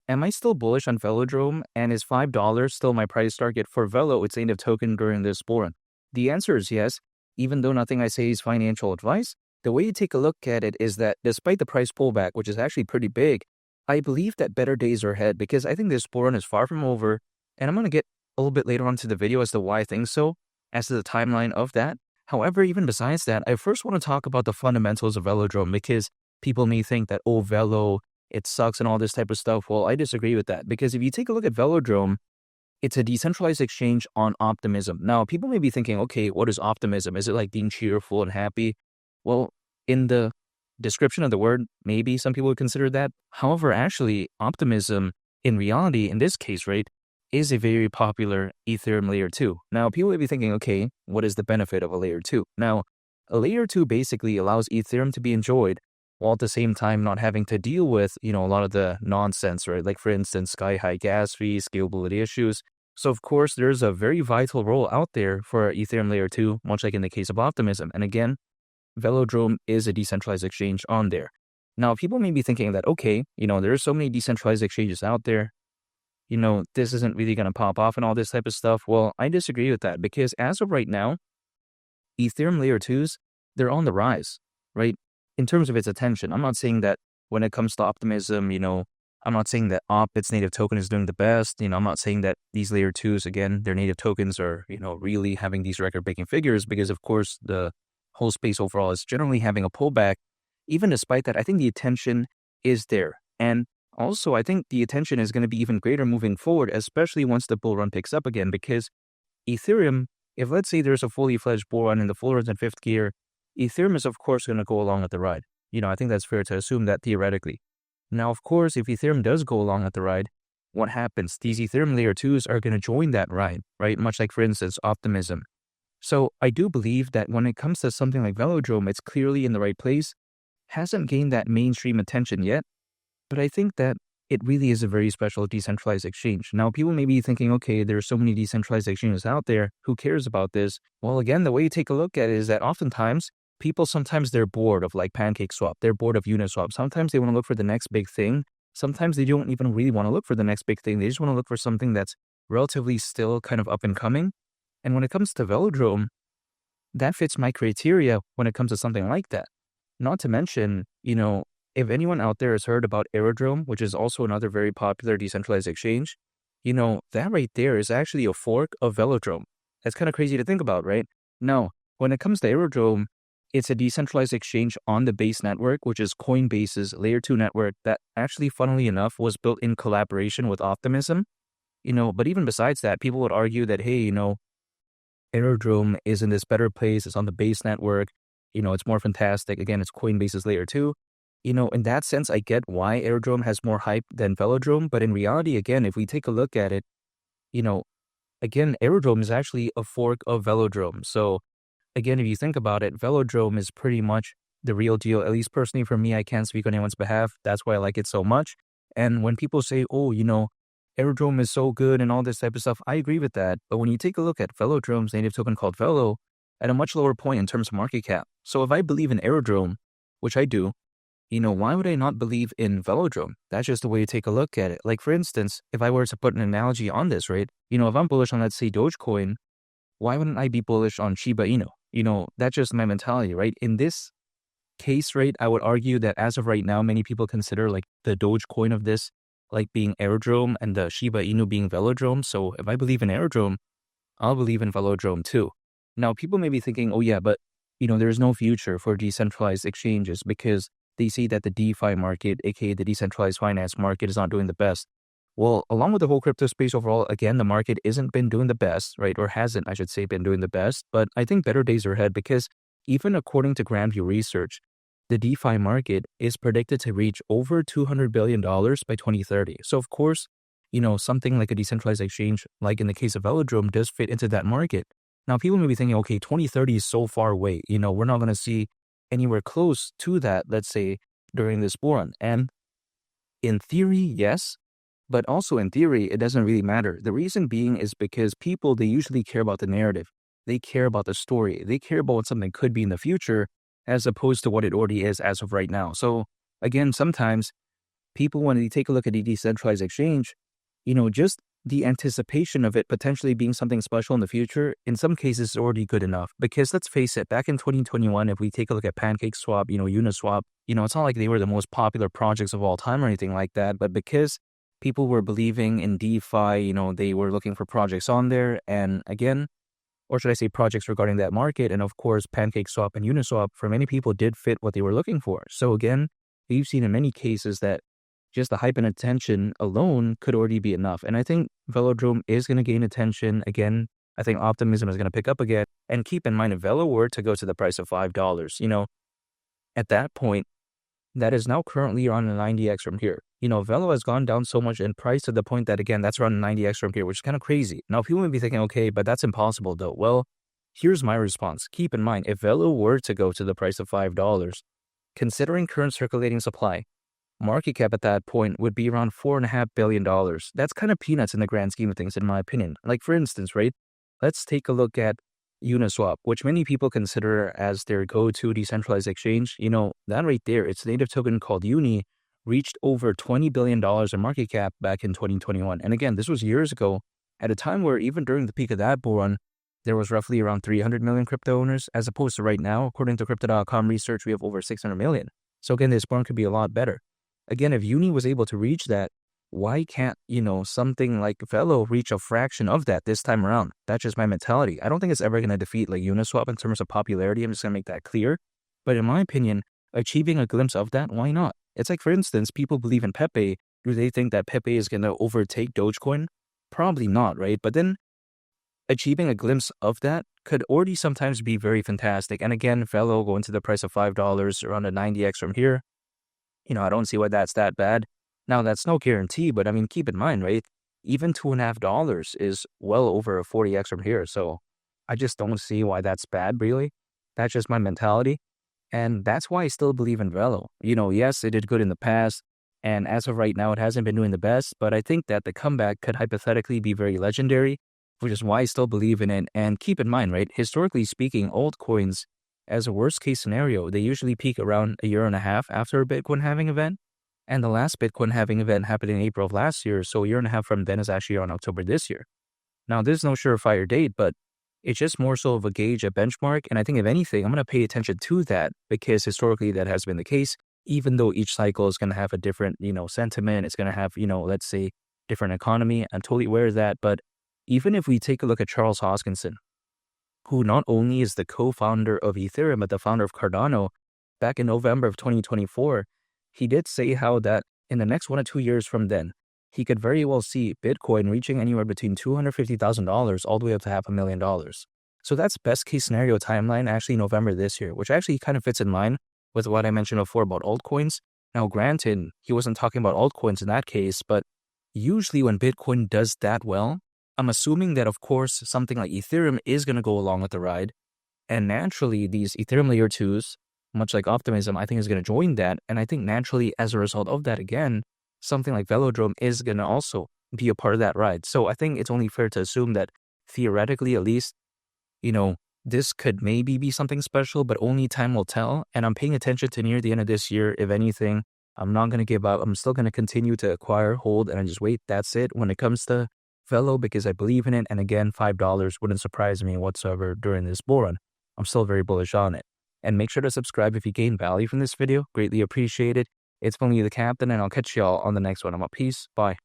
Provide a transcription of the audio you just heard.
am I still bullish on Velodrome, and is $5 still my price target for Velo, its native token, during this bull run? The answer is yes, even though nothing I say is financial advice. The way you take a look at it is that despite the price pullback, which is actually pretty big, I believe that better days are ahead because I think this bull run is far from over, and I'm going to get a little bit later on to the video as to why I think so, as to the timeline of that. However, even besides that, I first want to talk about the fundamentals of Velodrome because people may think that, oh, Velo, it sucks and all this type of stuff. Well, I disagree with that because if you take a look at Velodrome, it's a decentralized exchange on optimism. Now, people may be thinking, okay, what is optimism? Is it like being cheerful and happy? Well, in the description of the word, maybe some people would consider that. However, actually, optimism in reality, in this case, right, is a very popular Ethereum layer 2. Now, people may be thinking, okay, what is the benefit of a layer 2? Now, a layer 2 basically allows Ethereum to be enjoyed while at the same time not having to deal with, a lot of the nonsense, right? Like, for instance, sky-high gas fees, scalability issues. So, of course, there's a very vital role out there for Ethereum layer 2, much like in the case of optimism. And again, Velodrome is a decentralized exchange on there. Now, people may be thinking that, okay, there are so many decentralized exchanges out there. This isn't really going to pop off and all this type of stuff. Well, I disagree with that because as of right now, Ethereum layer 2s, they're on the rise, right? In terms of its attention. I'm not saying that when it comes to optimism, I'm not saying that its native token is doing the best. I'm not saying that these layer 2s, again, their native tokens are, really having these record-breaking figures because, of course, the whole space overall is generally having a pullback. Even despite that, I think the attention is there. And also, I think the attention is going to be even greater moving forward, especially once the bull run picks up again, because Ethereum, if let's say there's a fully fledged bull run in the 4th and 5th gear, Ethereum is, of course, going to go along at the ride. I think that's fair to assume that theoretically. Now, of course, if Ethereum does go along at the ride, what happens? These Ethereum layer 2s are going to join that ride, right? Much like, for instance, optimism. So I do believe that when it comes to something like Velodrome, it's clearly in the right place, hasn't gained that mainstream attention yet, but I think that it really is a very special decentralized exchange. Now, people may be thinking, okay, there are so many decentralized exchanges out there. Who cares about this? Well, again, the way you take a look at it is that oftentimes, sometimes they're bored of like PancakeSwap. They're bored of Uniswap. Sometimes they want to look for the next big thing. Sometimes they don't even really want to look for the next big thing. They just want to look for something that's relatively still kind of up and coming. And when it comes to Velodrome, that fits my criteria when it comes to something like that. Not to mention, if anyone out there has heard about Aerodrome, which is also another very popular decentralized exchange, that right there is actually a fork of Velodrome. That's kind of crazy to think about, right? Now, when it comes to Aerodrome, it's a decentralized exchange on the Base network, which is Coinbase's layer 2 network that actually, funnily enough, was built in collaboration with Optimism. But even besides that, people would argue that, hey, Aerodrome is in this better place. It's on the Base network. It's more fantastic. Again, it's Coinbase's layer 2. In that sense, I get why Aerodrome has more hype than Velodrome. But in reality, again, if we take a look at it, again, Aerodrome is actually a fork of Velodrome. So again, if you think about it, Velodrome is pretty much the real deal. At least personally for me, I can't speak on anyone's behalf. That's why I like it so much. And when people say, oh, Aerodrome is so good and all this type of stuff, I agree with that. But when you take a look at Velodrome's native token called Velo, at a much lower point in terms of market cap. So if I believe in Aerodrome, which I do, why would I not believe in Velodrome? That's just the way you take a look at it. Like, for instance, if I were to put an analogy on this, right? If I'm bullish on, let's say, Dogecoin, why wouldn't I be bullish on Shiba Inu? That's just my mentality, right? In this case, right, I would argue that as of right now, many people consider like the Dogecoin of this like being Aerodrome and the Shiba Inu being Velodrome. So if I believe in Aerodrome, I'll believe in Velodrome too. Now, people may be thinking, oh yeah, but there's no future for decentralized exchanges because they see that the DeFi market, aka the decentralized finance market, is not doing the best. Well, along with the whole crypto space overall, again, the market isn't been doing the best, right? Or hasn't, I should say, been doing the best. But I think better days are ahead because even according to Grandview Research, the DeFi market is predicted to reach over $200 billion by 2030. So, of course, something like a decentralized exchange, like in the case of Velodrome, does fit into that market. Now, people may be thinking, okay, 2030 is so far away. We're not going to see anywhere close to that, let's say, during this bull run. And in theory, yes. But also in theory, it doesn't really matter. The reason being is because people, they usually care about the narrative. They care about the story. They care about what something could be in the future as opposed to what it already is as of right now. So again, sometimes people, when they take a look at a decentralized exchange, just the anticipation of it potentially being something special in the future, in some cases, is already good enough. Because let's face it, back in 2021, if we take a look at PancakeSwap, Uniswap, it's not like they were the most popular projects of all time or anything like that. But because people were believing in DeFi, they were looking for projects on there. And again, or should I say projects regarding that market. And of course, PancakeSwap and Uniswap, for many people, did fit what they were looking for. So again, we've seen in many cases that just the hype and attention alone could already be enough. And I think Velodrome is going to gain attention. Again, I think optimism is going to pick up again. And keep in mind, if Velo were to go to the price of $5, at that point, that is now currently around a 90x from here. Velo has gone down so much in price to the point that, again, that's around 90x from here, which is kind of crazy. Now, people may be thinking, okay, but that's impossible though. Well, here's my response. Keep in mind, if Velo were to go to the price of $5, considering current circulating supply, market cap at that point would be around $4.5 billion. That's kind of peanuts in the grand scheme of things, in my opinion. Like, for instance, right? Let's take a look at Uniswap, which many people consider as their go-to decentralized exchange. That right there, its native token called Uni, reached over $20 billion in market cap back in 2021. And again, this was years ago, at a time where even during the peak of that bull run, there was roughly around 300 million crypto owners, as opposed to right now, according to Crypto.com research, we have over 600 million. So again, this bull run could be a lot better. Again, if Uni was able to reach that, why can't, something like Velo reach a fraction of that this time around? That's just my mentality. I don't think it's ever going to defeat like Uniswap in terms of popularity. I'm just going to make that clear. But in my opinion, achieving a glimpse of that, why not? It's like, for instance, people believe in Pepe. Do they think that Pepe is going to overtake Dogecoin? Probably not, right? But then achieving a glimpse of that could already sometimes be very fantastic. And again, Velo going to the price of $5, around a 90x from here. I don't see why that's that bad. Now, that's no guarantee, but I mean, keep in mind, right? Even $2.50 is well over a 40x from here. So I just don't see why that's bad, really. That's just my mentality. And that's why I still believe in Velo. Yes, it did good in the past. And as of right now, it hasn't been doing the best. But I think that the comeback could hypothetically be very legendary, which is why I still believe in it. And keep in mind, right? Historically speaking, altcoins, as a worst case scenario, they usually peak around a year and a half after a Bitcoin halving event. And the last Bitcoin halving event happened in April of last year. So a year and a half from then is actually on October this year. Now, there's no surefire date, but it's just more so of a gauge, a benchmark. And I think if anything, I'm going to pay attention to that because historically that has been the case, even though each cycle is going to have a different, sentiment. It's going to have, let's say, different economy. I'm totally aware of that. But even if we take a look at Charles Hoskinson, who not only is the co-founder of Ethereum, but the founder of Cardano, back in November of 2024, he did say how that in the next 1 or 2 years from then, he could very well see Bitcoin reaching anywhere between $250,000 all the way up to $500,000. So that's best case scenario timeline, actually November this year, which actually kind of fits in line with what I mentioned before about altcoins. Now, granted, he wasn't talking about altcoins in that case, but usually when Bitcoin does that well, I'm assuming that, of course, something like Ethereum is going to go along with the ride. And naturally, these Ethereum layer 2s, much like Optimism, I think is going to join that. And I think naturally, as a result of that, again, something like Velodrome is going to also be a part of that ride. So I think it's only fair to assume that theoretically, at least, this could maybe be something special, but only time will tell. And I'm paying attention to near the end of this year. If anything, I'm not going to give up. I'm still going to continue to acquire, hold, and I just wait. That's it when it comes to Velo, because I believe in it. And again, $5 wouldn't surprise me whatsoever during this bull run. I'm still very bullish on it. And make sure to subscribe if you gain value from this video. Greatly appreciated. It's been me, the Captain, and I'll catch y'all on the next one. I'm out. Peace. Bye.